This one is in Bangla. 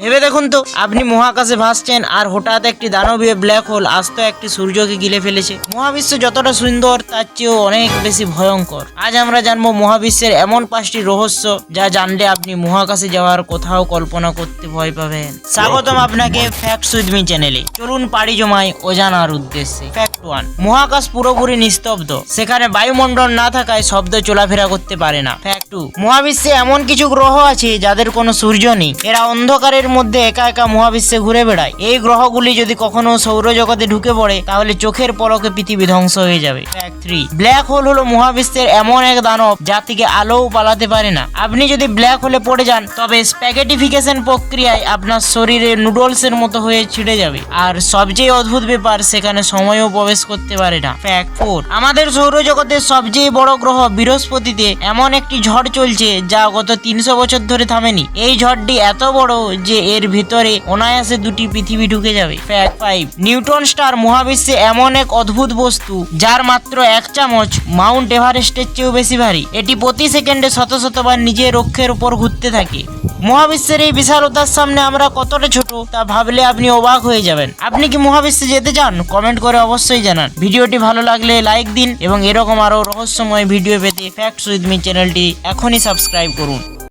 ভেবে দেখুন তো, আপনি মহাকাশে ভাসছেন আর হঠাৎ একটি দানবীয় ব্ল্যাক হোল আস্ত একটি সূর্যকে গিলে ফেলেছে। মহাবিশ্ব যতটা সুন্দর তার চেয়েও অনেক বেশি ভয়ঙ্কর। আজ আমরা জানবো মহাবিশ্বের এমন 5টি রহস্য যা জানলে আপনি মহাকাশে যাওয়ার কোথাও কল্পনা করতে ভয় পাবেন। স্বাগতম আপনাকে ফ্যাক্টস উইথ মি চ্যানেলে। চলুন পাড়ি জমাই অজানার উদ্দেশ্যে। ফ্যাক্ট 1, মহাকাশ পুরোপুরি নিস্তব্ধ, সেখানে বায়ুমণ্ডল না থাকায় শব্দ চলাফেরা করতে পারে না। ফ্যাক্ট 2, মহাবিশ্বে এমন কিছু গ্রহ আছে যাদের কোনো সূর্য নেই, এরা অন্ধকারের মধ্যে একা একা মহাবিশ্বে ঘুরে বেড়ায়। এই গ্রহগুলি যদি কখনো সৌরজগতে ঢুকে পড়ে তাহলে চোখের পলকে পৃথিবী ধ্বংস হয়ে যাবে। ফ্যাক্ট 3, ব্ল্যাক হোল হলো মহাবিশ্বের এমন এক দানব যা থেকে আলোও পালাতে পারে না। আপনি যদি ব্ল্যাক হোলে পড়ে যান তবে স্প্যাগেটিফিকেশন প্রক্রিয়ায় আপনার শরীরে নুডলসের মতো হয়ে ছিঁড়ে যাবে। আর সবচেয়ে অদ্ভুত ব্যাপার, সেখানে সময়ও প্রবেশ করতে পারে না। ফ্যাক্ট 4, আমাদের সৌরজগতের সবচেয়ে বড় গ্রহ বৃহস্পতিতে এমন একটি ঝড় চলছে যা গত 300 বছর ধরে থামেনি। এই ঝড়টি এত বড় যে এর ভিতরে অনায়াসে 2টি পৃথিবী ঢুকে যাবে। ফ্যাক্ট 5, নিউটন স্টার মহাবিশ্বে এমন এক অদ্ভুত বস্তু যার মাত্র 1 চামচ মাউন্ট এভারেস্টের চেয়েও বেশি ভারী। এটি প্রতি সেকেন্ডে শত শতবার নিজের অক্ষের উপর ঘুরতে থাকে। মহাবিশ্বের এই বিশালতার সামনে আমরা কতটা ছোট তা ভাবলে আপনি অবাক হয়ে যাবেন। আপনি কি মহাবিশ্বে যেতে চান? কমেন্ট করে অবশ্যই জানান। ভিডিওটি ভালো লাগলে লাইক দিন এবং এরকম আরো রহস্যময় ভিডিও পেতে ফ্যাক্টস উইথ মি চ্যানেলটি এখনই সাবস্ক্রাইব করুন।